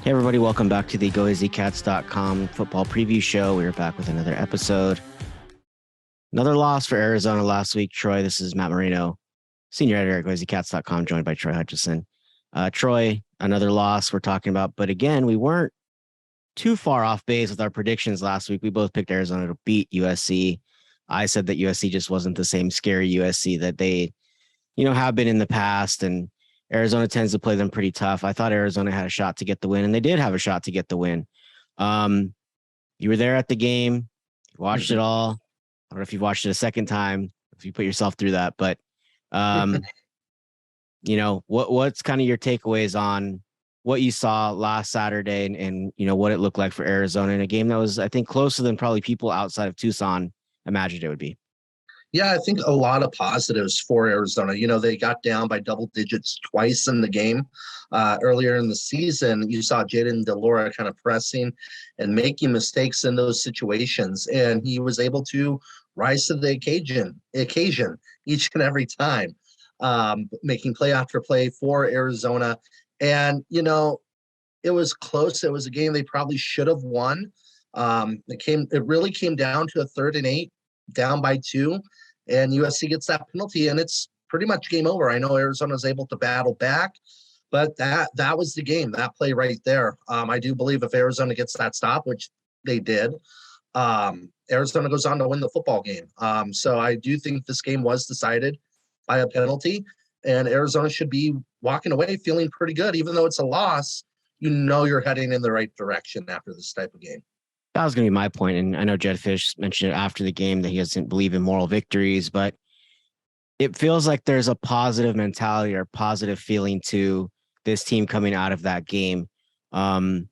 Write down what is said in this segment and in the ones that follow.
Hey everybody, welcome back to the GOAZCATS.com football preview show. We're back with another episode. Another loss for Arizona last week. Troy, this is Matt Moreno, senior editor at GOAZCATS.com, joined by Troy Hutchison. Troy, another loss we're talking about, but again, we weren't too far off base with our predictions last week. We both picked Arizona to beat USC. I said that USC just wasn't the same scary USC that they, have been in the past, and Arizona tends to play them pretty tough. I thought Arizona had a shot to get the win, and they did have a shot to get the win. You were there at the game, watched it all. I don't know if you've watched it a second time, if you put yourself through that, but what's kind of your takeaways on what you saw last Saturday and what it looked like for Arizona in a game that was, I think, closer than probably people outside of Tucson imagined it would be. Yeah, I think a lot of positives for Arizona. They got down by double digits twice in the game. Earlier in the season, you saw Jaden DeLora kind of pressing and making mistakes in those situations, and he was able to rise to the occasion each and every time, making play after play for Arizona. And, it was close. It was a game they probably should have won. It really came down to a 3rd and 8, down by 2, and USC gets that penalty, and it's pretty much game over. I know Arizona was able to battle back, but that was the game, that play right there. I do believe if Arizona gets that stop, which they did, Arizona goes on to win the football game. So I do think this game was decided by a penalty, and Arizona should be walking away feeling pretty good. Even though it's a loss, you're heading in the right direction after this type of game. That was going to be my point. And I know Jed Fish mentioned it after the game that he doesn't believe in moral victories, but it feels like there's a positive mentality or positive feeling to this team coming out of that game. I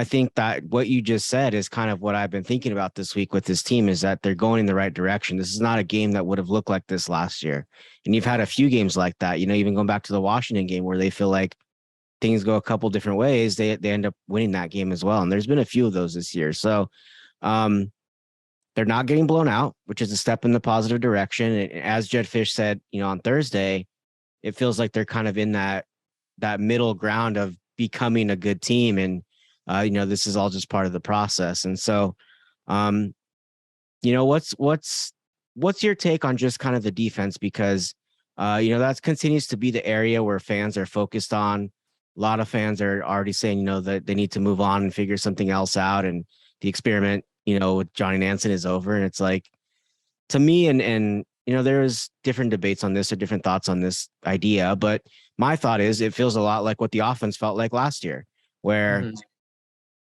think that what you just said is kind of what I've been thinking about this week with this team, is that they're going in the right direction. This is not a game that would have looked like this last year. And you've had a few games like that, even going back to the Washington game where they feel like things go a couple different ways, they end up winning that game as well. And there's been a few of those this year. So they're not getting blown out, which is a step in the positive direction. And as Jed Fish said, on Thursday, it feels like they're kind of in that middle ground of becoming a good team. And, this is all just part of the process. And so, what's your take on just kind of the defense? Because, that continues to be the area where fans are focused on. A lot of fans are already saying, that they need to move on and figure something else out. And the experiment, with Johnny Nansen is over. And it's like, to me, and there's different debates on this or different thoughts on this idea. But my thought is it feels a lot like what the offense felt like last year, where,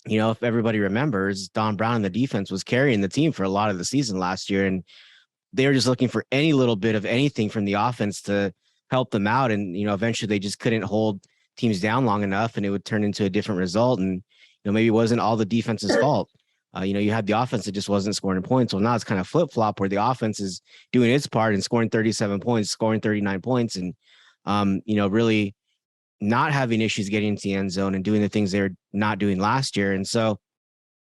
if everybody remembers, Don Brown and the defense was carrying the team for a lot of the season last year. And they were just looking for any little bit of anything from the offense to help them out. And, eventually they just couldn't hold teams down long enough, and it would turn into a different result. And maybe it wasn't all the defense's fault. You had the offense that just wasn't scoring points. Well, now it's kind of flip flop where the offense is doing its part and scoring 37 points, scoring 39 points, and really not having issues getting into the end zone and doing the things they were not doing last year. And so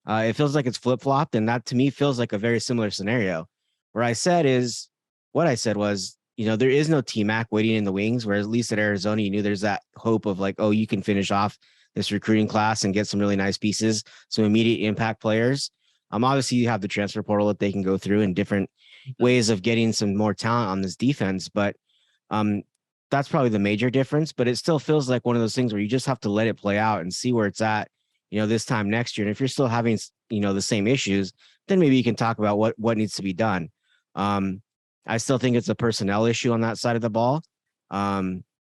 it feels like it's flip flopped, and that to me feels like a very similar scenario. What I said was, there is no T-Mac waiting in the wings, where at least at Arizona, you knew there's that hope of like, oh, you can finish off this recruiting class and get some really nice pieces, some immediate impact players. Obviously, you have the transfer portal that they can go through and different ways of getting some more talent on this defense. But that's probably the major difference. But it still feels like one of those things where you just have to let it play out and see where it's at, this time next year. And if you're still having, the same issues, then maybe you can talk about what needs to be done. I still think it's a personnel issue on that side of the ball.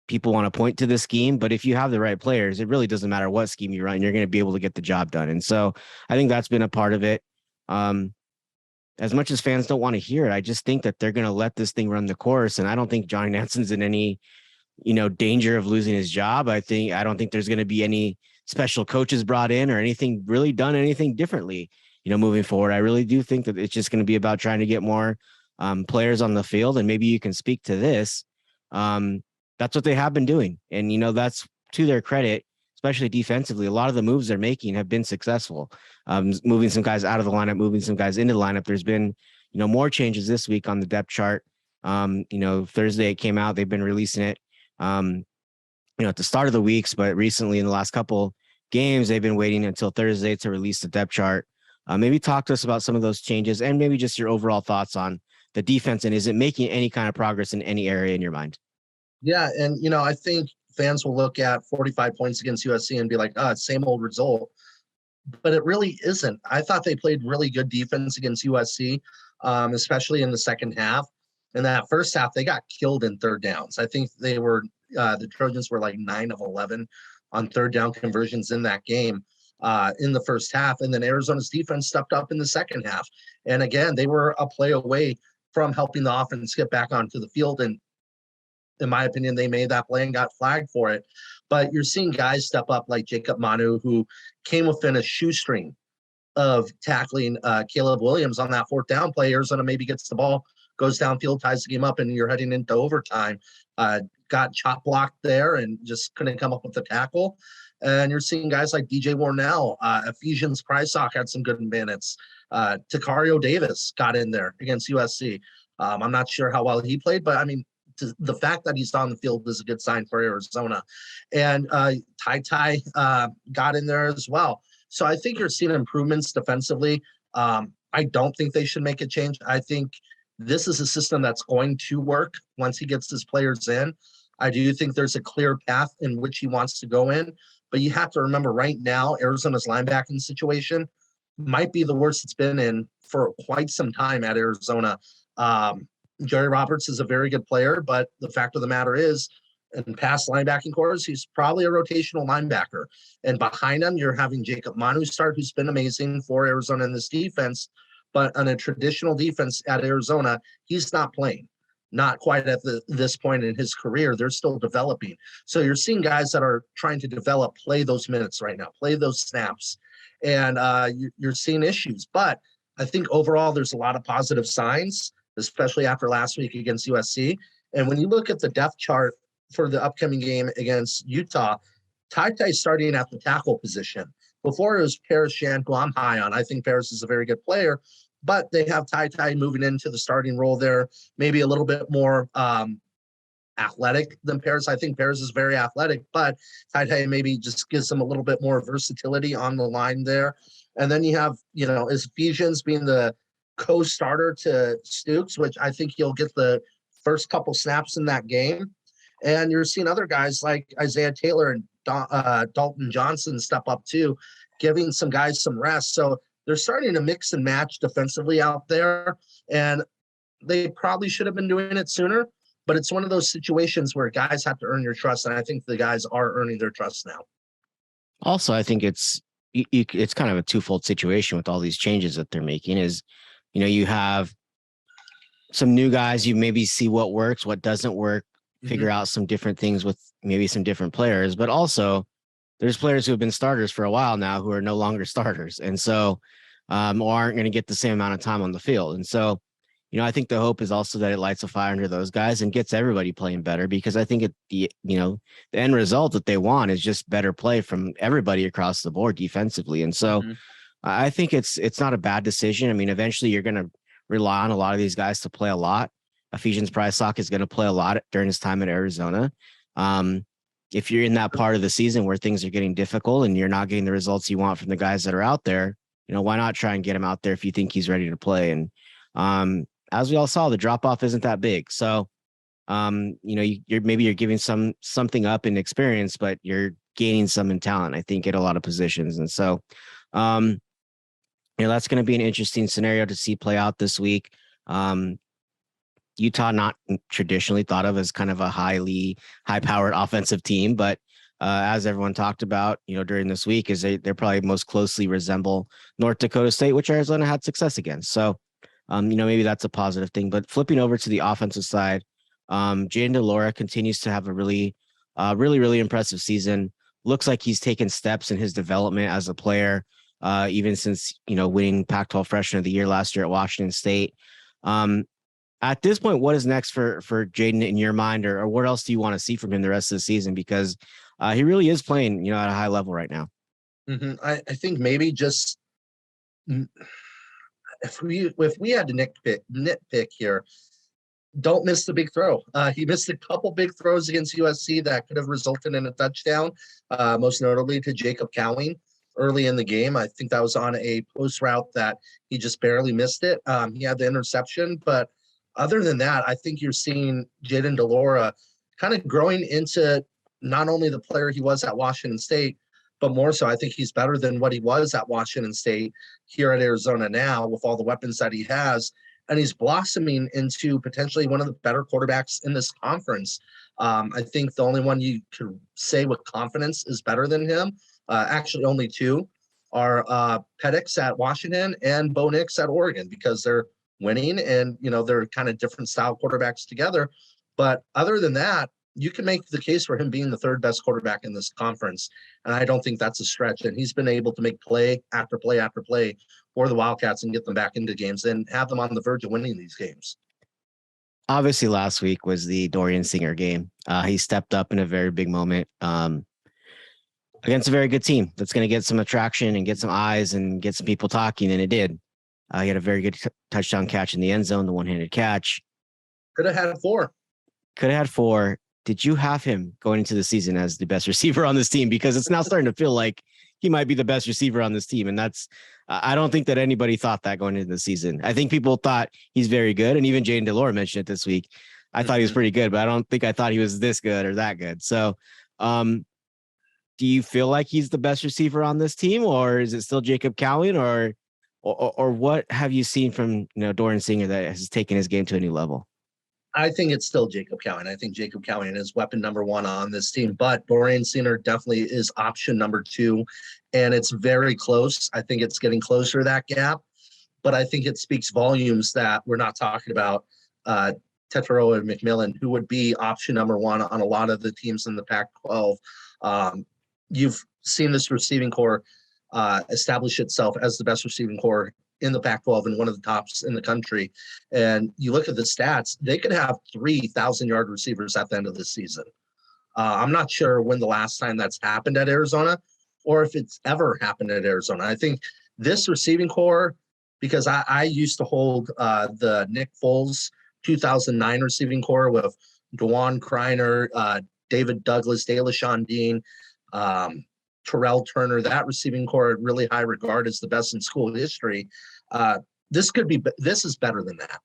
People want to point to the scheme, but if you have the right players, it really doesn't matter what scheme you run, you're going to be able to get the job done. And so I think that's been a part of it. As much as fans don't want to hear it, I just think that they're going to let this thing run the course. And I don't think Johnny Nansen's in any, danger of losing his job. I don't think there's going to be any special coaches brought in or anything really done anything differently, moving forward. I really do think that it's just going to be about trying to get more players on the field. And maybe you can speak to this. That's what they have been doing. And, that's to their credit, especially defensively. A lot of the moves they're making have been successful. Moving some guys out of the lineup, moving some guys into the lineup. There's been, more changes this week on the depth chart. Thursday it came out, they've been releasing it. at the start of the weeks, but recently in the last couple games, they've been waiting until Thursday to release the depth chart. Maybe talk to us about some of those changes and maybe just your overall thoughts on the defense, and is it making any kind of progress in any area in your mind? Yeah, and I think fans will look at 45 points against USC and be like, same old result. But it really isn't. I thought they played really good defense against USC, especially in the second half. In that first half, they got killed in third downs. I think the Trojans were like 9 of 11 on third down conversions in that game in the first half. And then Arizona's defense stepped up in the second half. And again, they were a play away from helping the offense get back onto the field. And in my opinion, they made that play and got flagged for it. But you're seeing guys step up like Jacob Manu, who came within a shoestring of tackling Caleb Williams on that fourth down play. Arizona maybe gets the ball, goes downfield, ties the game up, and you're heading into overtime. Got chop blocked there and just couldn't come up with the tackle. And you're seeing guys like DJ Warnell, Ephesians Prysock had some good minutes. Takario Davis got in there against USC. I'm not sure how well he played, but I mean, the fact that he's on the field is a good sign for Arizona. And Ty got in there as well. So I think you're seeing improvements defensively. I don't think they should make a change. I think this is a system that's going to work once he gets his players in. I do think there's a clear path in which he wants to go in. But you have to remember right now, Arizona's linebacking situation might be the worst it's been in for quite some time at Arizona. Jerry Roberts is a very good player, but the fact of the matter is, in past linebacking quarters, he's probably a rotational linebacker. And behind him, you're having Jacob Manu start, who's been amazing for Arizona in this defense. But on a traditional defense at Arizona, he's not playing. Not quite at this point in his career. They're still developing. So you're seeing guys that are trying to develop, play those minutes right now, play those snaps. And you're seeing issues. But I think overall, there's a lot of positive signs, especially after last week against USC. And when you look at the depth chart for the upcoming game against Utah, Ty starting at the tackle position. Before it was Paris Shan, who I'm high on. I think Paris is a very good player, but they have Ty moving into the starting role there, maybe a little bit more athletic than Paris. I think Paris is very athletic, but Ty maybe just gives them a little bit more versatility on the line there. And then you have, Ephesians being the co-starter to Stooks, which I think he'll get the first couple snaps in that game. And you're seeing other guys like Isaiah Taylor and Dalton Johnson step up too, giving some guys some rest. So they're starting to mix and match defensively out there. And they probably should have been doing it sooner, but it's one of those situations where guys have to earn your trust. And I think the guys are earning their trust now. Also, I think it's kind of a twofold situation with all these changes that they're making is, you have some new guys, you maybe see what works, what doesn't work, figure out some different things with maybe some different players, but also there's players who have been starters for a while now who are no longer starters. And so, or aren't going to get the same amount of time on the field. And so, I think the hope is also that it lights a fire under those guys and gets everybody playing better, because I think the end result that they want is just better play from everybody across the board defensively. And so I think it's not a bad decision. I mean, eventually you're going to rely on a lot of these guys to play a lot. Ephesians Prysock is going to play a lot during his time at Arizona. If you're in that part of the season where things are getting difficult and you're not getting the results you want from the guys that are out there, why not try and get him out there if you think he's ready to play? And as we all saw, the drop off isn't that big. So, you're giving something up in experience, but you're gaining some in talent, I think, at a lot of positions. And so, that's going to be an interesting scenario to see play out this week. Utah, not traditionally thought of as kind of a high-powered offensive team, but as everyone talked about, during this week, is they're probably most closely resemble North Dakota State, which Arizona had success against. So, maybe that's a positive thing. But flipping over to the offensive side, Jaden DeLora continues to have a really, really impressive season. Looks like he's taken steps in his development as a player, even since, winning Pac-12 Freshman of the Year last year at Washington State. At this point, what is next for Jaden in your mind, or what else do you want to see from him the rest of the season? Because he really is playing, at a high level right now. I think maybe just if we had to nitpick here, don't miss the big throw. He missed a couple big throws against USC that could have resulted in a touchdown, most notably to Jacob Cowing early in the game. I think that was on a post route that he just barely missed it. He had the interception, but other than that, I think you're seeing Jaden DeLora kind of growing into not only the player he was at Washington State, but more so, I think he's better than what he was at Washington State here at Arizona now with all the weapons that he has. And he's blossoming into potentially one of the better quarterbacks in this conference. I think the only one you could say with confidence is better than him, actually only two, are Penix at Washington and Bo Nix at Oregon, because they're winning and, they're kind of different style quarterbacks together. But other than that, you can make the case for him being the third best quarterback in this conference. And I don't think that's a stretch. And he's been able to make play after play after play for the Wildcats and get them back into games and have them on the verge of winning these games. Obviously, last week was the Dorian Singer game. He stepped up in a very big moment against a very good team that's going to get some attraction and get some eyes and get some people talking, and it did. He had a very good touchdown catch in the end zone, the one-handed catch. Could have had four. Did you have him going into the season as the best receiver on this team? Because it's now starting to feel like he might be the best receiver on this team. And that's, I don't think that anybody thought that going into the season. I think people thought he's very good. And even Jaden DeLore mentioned it this week. I thought he was pretty good, but I don't think I thought he was this good or that good. So do you feel like he's the best receiver on this team, or is it still Jacob Cowing, or what have you seen from, Dorian Singer that has taken his game to a new level? I think it's still Jacob Cowing. I think Jacob Cowing is weapon number one on this team, but Dorian Singer definitely is option number two, and it's very close. I think it's getting closer, that gap, but I think it speaks volumes that we're not talking about Tetero and McMillan, who would be option number one on a lot of the teams in the Pac-12. You've seen this receiving core establish itself as the best receiving core in the Pac-12 and one of the tops in the country. And you look at the stats, they could have 3,000-yard receivers at the end of the season. I'm not sure when the last time that's happened at Arizona or if it's ever happened at Arizona. I think this receiving core, because I used to hold the Nick Foles 2009 receiving core with DeJuan Kreiner, David Douglas, DeLaShawn Dean, Terrell Turner, that receiving core at really high regard as the best in school history. This is better than that.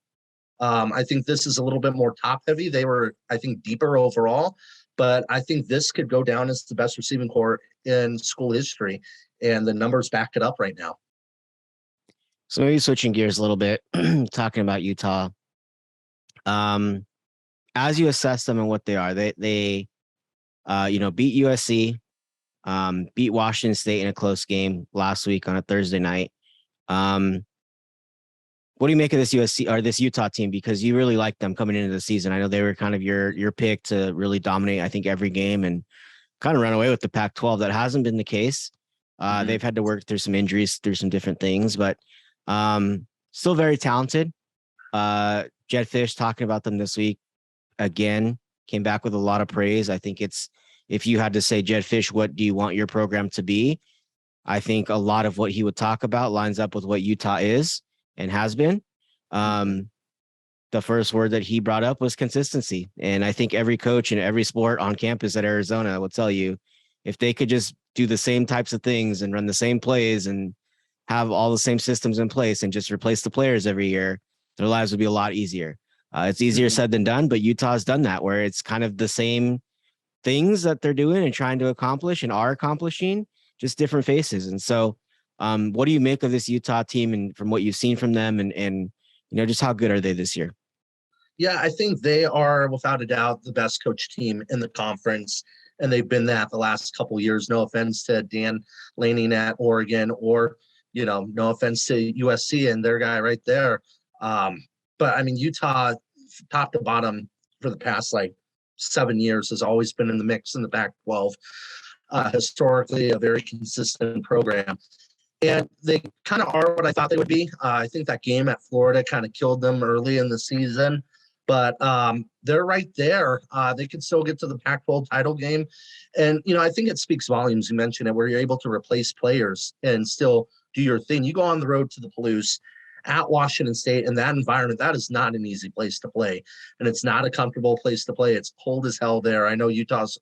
I think this is a little bit more top heavy. They were, I think, deeper overall, but I think this could go down as the best receiving core in school history, and the numbers back it up right now. So maybe switching gears a little bit, talking about Utah. As you assess them and what they are, they beat USC, beat Washington State in a close game last week on a Thursday night. What do you make of this USC or this Utah team? Because you really like them coming into the season. I know they were kind of your pick to really dominate, I think, every game and kind of run away with the Pac-12. That hasn't been the case. They've had to work through some injuries, through some different things, but still very talented. Jed Fish talking about them this week again, came back with a lot of praise. I think if you had to say, Jed Fish, what do you want your program to be? I think a lot of what he would talk about lines up with what Utah is and has been. The first word that he brought up was consistency. And I think every coach in every sport on campus at Arizona will tell you, if they could just do the same types of things and run the same plays and have all the same systems in place and just replace the players every year, their lives would be a lot easier. It's easier said than done, but Utah's done that, where it's kind of the same things that they're doing and trying to accomplish and are accomplishing, just different faces. And so what do you make of this Utah team and from what you've seen from them and just how good are they this year? Yeah, I think they are without a doubt the best coach team in the conference, and they've been that the last couple of years. No offense to Dan Lanning at Oregon, or no offense to USC and their guy right there. But I mean, Utah, top to bottom for the past 7 years, has always been in the mix in the Pac-12. Historically, a very consistent program. And they kind of are what I thought they would be. I think that game at Florida kind of killed them early in the season. But they're right there. They can still get to the Pac-12 title game. And, I think it speaks volumes. You mentioned it, where you're able to replace players and still do your thing. You go on the road to the Palouse, at Washington State in that environment, that is not an easy place to play. And it's not a comfortable place to play. It's cold as hell there. I know Utah's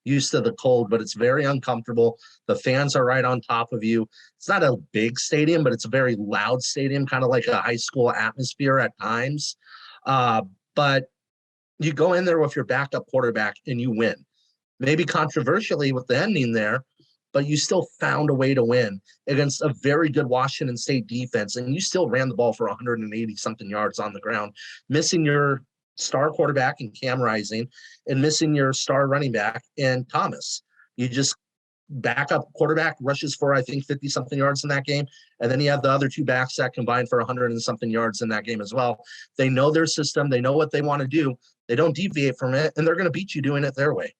used to the cold, but it's very uncomfortable. The fans are right on top of you. It's not a big stadium, but it's a very loud stadium, kind of like a high school atmosphere at times. But you go in there with your backup quarterback and you win. Maybe controversially with the ending there, but you still found a way to win against a very good Washington State defense. And you still ran the ball for 180 something yards on the ground, missing your star quarterback in Cam Rising and missing your star running back in Thomas. You just backup quarterback rushes for, I think, 50 something yards in that game. And then you have the other two backs that combined for 100 and something yards in that game as well. They know their system. They know what they want to do. They don't deviate from it, and they're going to beat you doing it their way.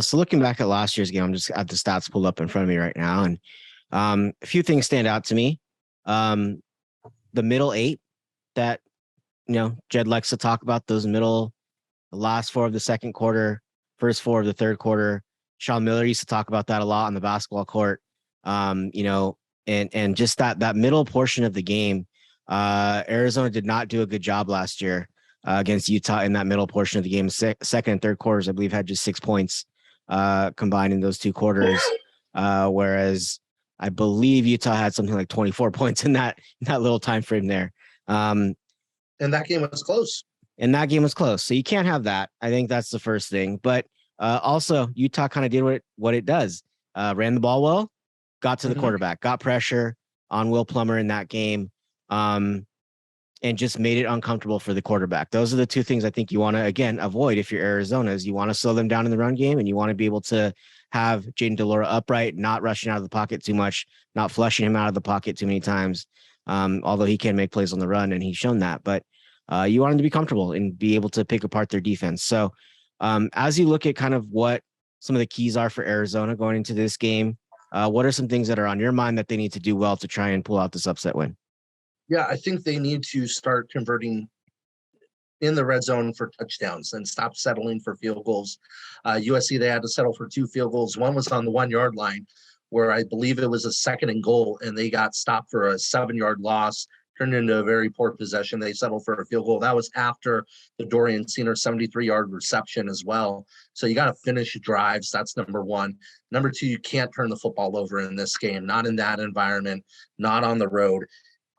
So looking back at last year's game, I'm just at the stats pulled up in front of me right now, and a few things stand out to me. The middle eight that Jed likes to talk about, those the last four of the second quarter, first four of the third quarter. Sean Miller used to talk about that a lot on the basketball court. And just that middle portion of the game, Arizona did not do a good job last year against Utah in that middle portion of the game. Second and third quarters, I believe, had just 6 points combined in those two quarters, whereas I believe Utah had something like 24 points in that little time frame there. And that game was close. So you can't have that. I think that's the first thing. But also, Utah kind of did what it does. Ran the ball well, got to the quarterback, got pressure on Will Plummer in that game, and just made it uncomfortable for the quarterback. Those are the two things I think you want to, again, avoid if you're Arizona, is you want to slow them down in the run game, and you want to be able to have Jayden de Laura upright, not rushing out of the pocket too much, not flushing him out of the pocket too many times, although he can make plays on the run, and he's shown that. But you want him to be comfortable and be able to pick apart their defense. So as you look at kind of what some of the keys are for Arizona going into this game, what are some things that are on your mind that they need to do well to try and pull out this upset win? Yeah, I think they need to start converting in the red zone for touchdowns and stop settling for field goals. USC, they had to settle for 2 field goals. One was on the 1 yard line, where I believe it was a 2nd and goal, and they got stopped for a 7-yard loss, turned into a very poor possession. They settled for a field goal. That was after the Dorian Senior 73-yard reception as well. So you got to finish drives. That's number one. Number two, you can't turn the football over in this game, not in that environment, not on the road.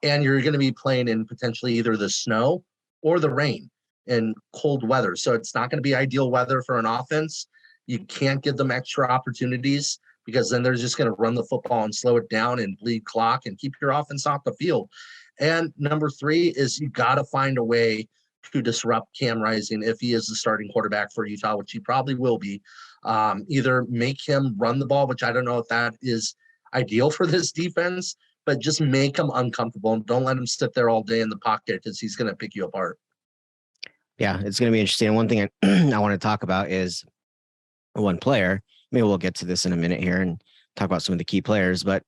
And you're going to be playing in potentially either the snow or the rain and cold weather. So it's not going to be ideal weather for an offense. You can't give them extra opportunities, because then they're just going to run the football and slow it down and bleed clock and keep your offense off the field. And number three is you got to find a way to disrupt Cam Rising if he is the starting quarterback for Utah, which he probably will be. Either make him run the ball, which I don't know if that is ideal for this defense, but just make him uncomfortable and don't let him sit there all day in the pocket, because he's going to pick you apart. Yeah, it's going to be interesting. One thing I want to talk about is one player. Maybe we'll get to this in a minute here and talk about some of the key players, but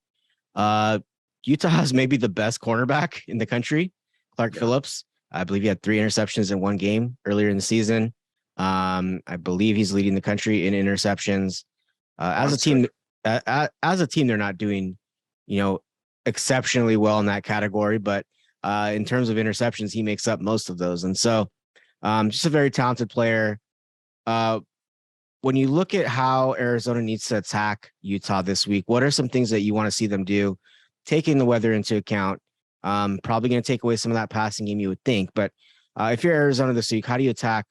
Utah has maybe the best cornerback in the country, Clark Phillips. I believe he had 3 interceptions in one game earlier in the season. I believe he's leading the country in interceptions. As a team, they're not doing, exceptionally well in that category, but in terms of interceptions, he makes up most of those. And so just a very talented player. When you look at how Arizona needs to attack Utah this week, what are some things that you want to see them do, taking the weather into account? Probably going to take away some of that passing game, you would think. But if you're Arizona this week, how do you attack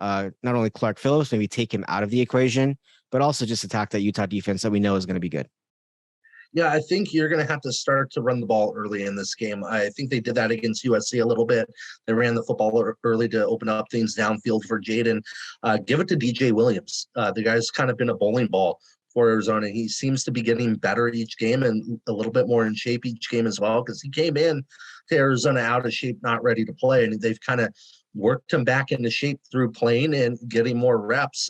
not only Clark Phillips, maybe take him out of the equation, but also just attack that Utah defense that we know is going to be good? Yeah, I think you're going to have to start to run the ball early in this game. I think they did that against USC a little bit. They ran the football early to open up things downfield for Jayden. Give it to DJ Williams. The guy's kind of been a bowling ball for Arizona. He seems to be getting better each game and a little bit more in shape each game as well, because he came in to Arizona out of shape, not ready to play, and they've kind of worked him back into shape through playing and getting more reps.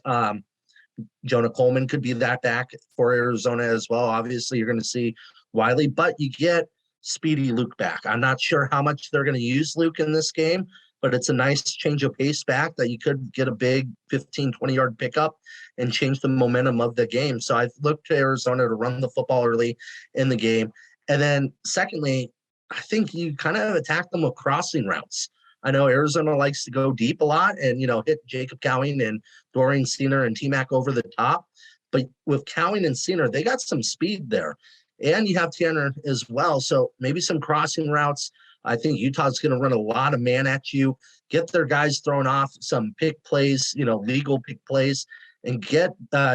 Jonah Coleman could be that back for Arizona as well. Obviously, you're going to see Wiley, but you get speedy Luke back. I'm not sure how much they're going to use Luke in this game, but it's a nice change of pace back that you could get a big 15, 20-yard pickup and change the momentum of the game. So I've looked to Arizona to run the football early in the game. And then secondly, I think you kind of attack them with crossing routes. I know Arizona likes to go deep a lot and, hit Jacob Cowing and Dorian Singer and T-Mac over the top. But with Cowing and Singer, they got some speed there. And you have Tanner as well. So maybe some crossing routes. I think Utah's going to run a lot of man at you, get their guys thrown off, some pick plays, legal pick plays, and get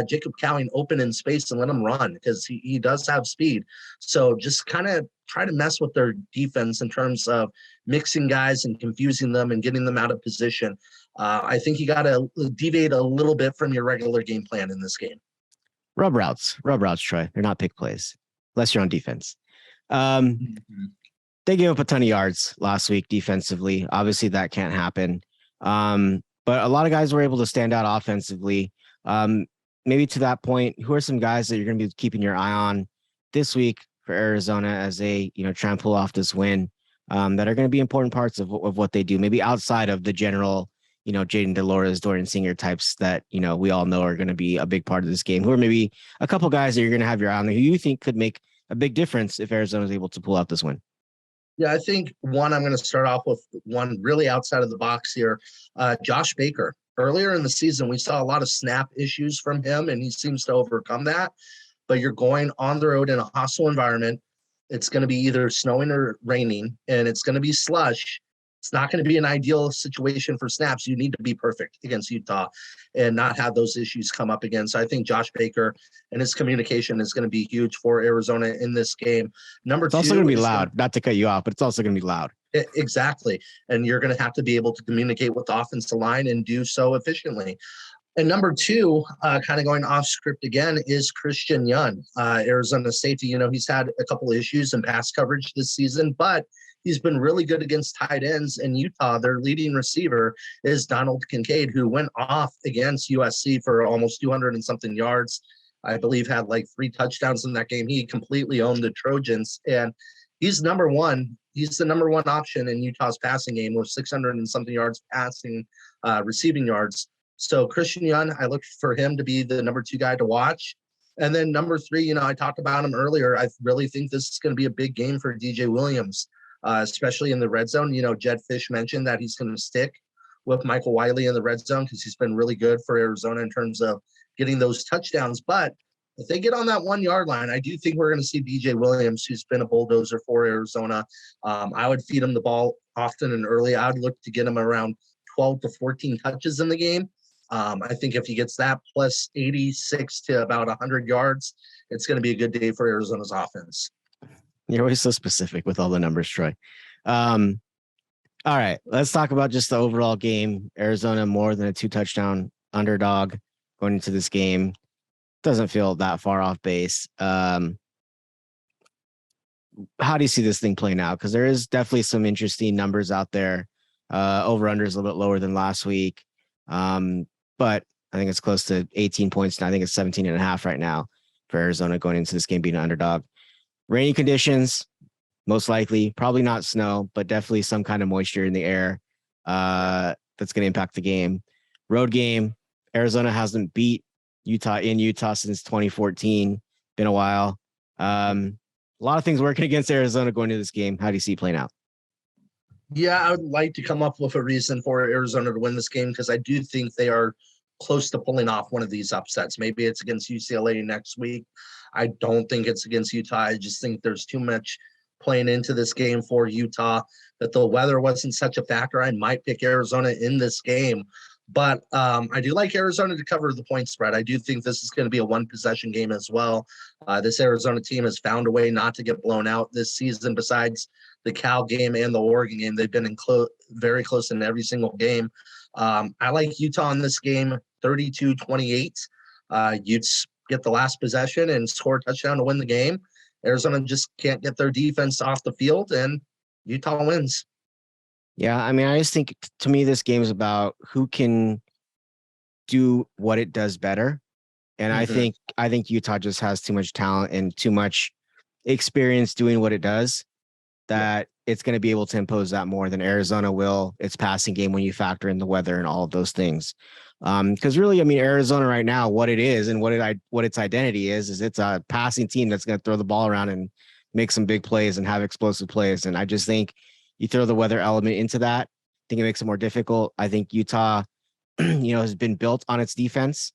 Jacob Cowing open in space and let him run because he does have speed. So just kind of try to mess with their defense in terms of mixing guys and confusing them and getting them out of position. I think you got to deviate a little bit from your regular game plan in this game. Rub routes, Troy. They're not pick plays, unless you're on defense. They gave up a ton of yards last week defensively. Obviously, that can't happen. But a lot of guys were able to stand out offensively. Maybe to that point, who are some guys that you're going to be keeping your eye on this week for Arizona as they, try and pull off this win, that are going to be important parts of what they do, maybe outside of the general, Jaden Delores, Dorian Singer types that, we all know are going to be a big part of this game, who are maybe a couple guys that you're going to have your eye on who you think could make a big difference if Arizona is able to pull out this win? Yeah, I think I'm going to start off with one really outside of the box here. Josh Baker. Earlier in the season, we saw a lot of snap issues from him, and he seems to overcome that. But you're going on the road in a hostile environment. It's going to be either snowing or raining, and it's going to be slush. It's not going to be an ideal situation for snaps. You need to be perfect against Utah and not have those issues come up again. So I think Josh Baker and his communication is going to be huge for Arizona in this game. It's also going to be loud, not to cut you off, but it's also going to be loud. Exactly. And you're going to have to be able to communicate with the offensive line and do so efficiently. And number two, kind of going off script again, is Christian Young, Arizona safety. He's had a couple of issues in pass coverage this season, but he's been really good against tight ends. In Utah, their leading receiver is Donald Kincaid, who went off against USC for almost 200 and something yards. I believe had like 3 touchdowns in that game. He completely owned the Trojans, and he's number one. He's the number one option in Utah's passing game with 600 and something yards passing, receiving yards. So Christian Young, I look for him to be the number 2 guy to watch. And then number 3, I talked about him earlier. I really think this is going to be a big game for DJ Williams, especially in the red zone. Jed Fish mentioned that he's going to stick with Michael Wiley in the red zone because he's been really good for Arizona in terms of getting those touchdowns. But if they get on that 1 yard line, I do think we're going to see DJ Williams, who's been a bulldozer for Arizona. I would feed him the ball often and early. I would look to get him around 12 to 14 touches in the game. I think if he gets that plus 86 to about 100 yards, it's going to be a good day for Arizona's offense. You're always so specific with all the numbers, Troy. All right, let's talk about just the overall game. Arizona more than a 2 touchdown underdog going into this game. Doesn't feel that far off base. How do you see this thing playing out? Because there is definitely some interesting numbers out there. Over-under is a little bit lower than last week. But I think it's close to 18 points. And I think it's 17 and a half right now for Arizona going into this game being an underdog. Rainy conditions, most likely, probably not snow, but definitely some kind of moisture in the air that's going to impact the game. Road game, Arizona hasn't beat Utah since 2014. Been a while. A lot of things working against Arizona going into this game. How do you see it playing out? Yeah, I would like to come up with a reason for Arizona to win this game because I do think they are close to pulling off one of these upsets. Maybe it's against UCLA next week. I don't think it's against Utah. I just think there's too much playing into this game for Utah that the weather wasn't such a factor. I might pick Arizona in this game. But I do like Arizona to cover the point spread. I do think this is going to be a 1-possession game as well. This Arizona team has found a way not to get blown out this season. Besides the Cal game and the Oregon game, they've been very close in every single game. I like Utah in this game, 32-28. Utes get the last possession and score a touchdown to win the game. Arizona just can't get their defense off the field, and Utah wins. Yeah, I mean, I just think to me this game is about who can do what it does better. And I think Utah just has too much talent and too much experience doing what it does that it's going to be able to impose that more than Arizona will its passing game when you factor in the weather and all of those things. Because really, I mean, Arizona right now, what it is and what its identity is it's a passing team that's going to throw the ball around and make some big plays and have explosive plays. And I just think you throw the weather element into that, I think it makes it more difficult. I think Utah, has been built on its defense.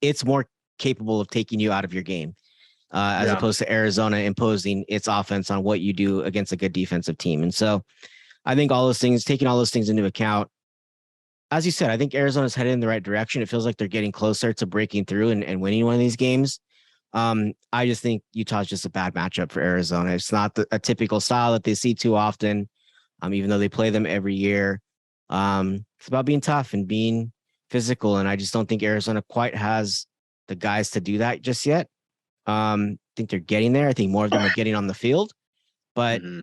It's more capable of taking you out of your game, as Yeah. opposed to Arizona imposing its offense on what you do against a good defensive team. And so I think taking all those things into account, as you said, I think Arizona's headed in the right direction. It feels like they're getting closer to breaking through and winning one of these games. I just think Utah's just a bad matchup for Arizona. It's not a typical style that they see too often, even though they play them every year. It's about being tough and being physical, and I just don't think Arizona quite has the guys to do that just yet. I think they're getting there. I think more of them are getting on the field, but Mhm.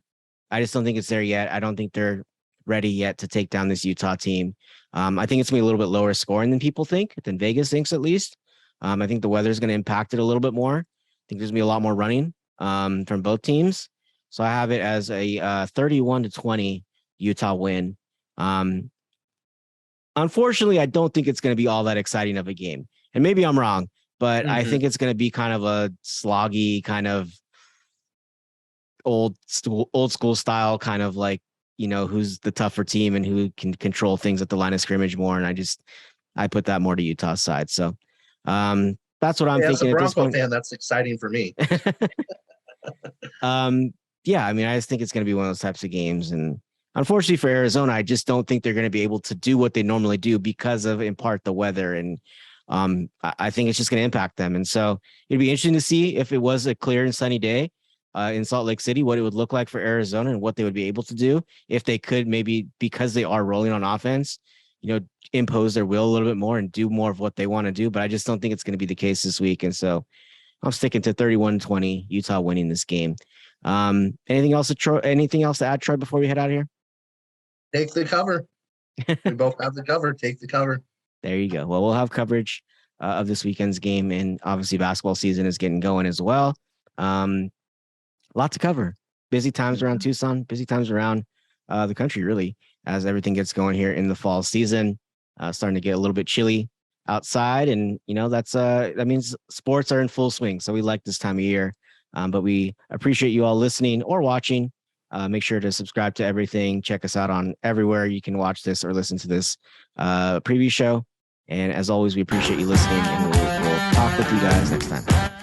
I just don't think it's there yet. I don't think they're ready yet to take down this Utah team. I think it's going to be a little bit lower scoring than people think, than Vegas thinks at least. I think the weather is going to impact it a little bit more. I think there's going to be a lot more running from both teams. So I have it as a 31-20 Utah win. Unfortunately, I don't think it's going to be all that exciting of a game. And maybe I'm wrong, but I Mhm. think it's going to be kind of a sloggy, kind of old school style, kind of like, who's the tougher team and who can control things at the line of scrimmage more. And I put that more to Utah's side. So that's what I'm As a thinking at this Bronco point. fan, that's exciting for me. Yeah, I mean, I just think it's going to be one of those types of games. And unfortunately for Arizona, I just don't think they're going to be able to do what they normally do because of, in part, the weather. And I think it's just going to impact them. And so it'd be interesting to see if it was a clear and sunny day in Salt Lake City, what it would look like for Arizona and what they would be able to do if they could, maybe because they are rolling on offense, impose their will a little bit more and do more of what they want to do. But I just don't think it's going to be the case this week. And so I'm sticking to 31-20, Utah winning this game. Anything else to add, Troy, before we head out of here? Take the cover. We both have the cover. Take the cover. There you go. Well, we'll have coverage of this weekend's game, and obviously basketball season is getting going as well. Lot to cover. Busy times around Tucson, busy times around the country, really, as everything gets going here in the fall season. Starting to get a little bit chilly outside, and that means sports are in full swing. So we like this time of year. But we appreciate you all listening or watching. Make sure to subscribe to everything. Check us out on everywhere you can watch this or listen to this preview show. And as always, we appreciate you listening, and we'll talk with you guys next time.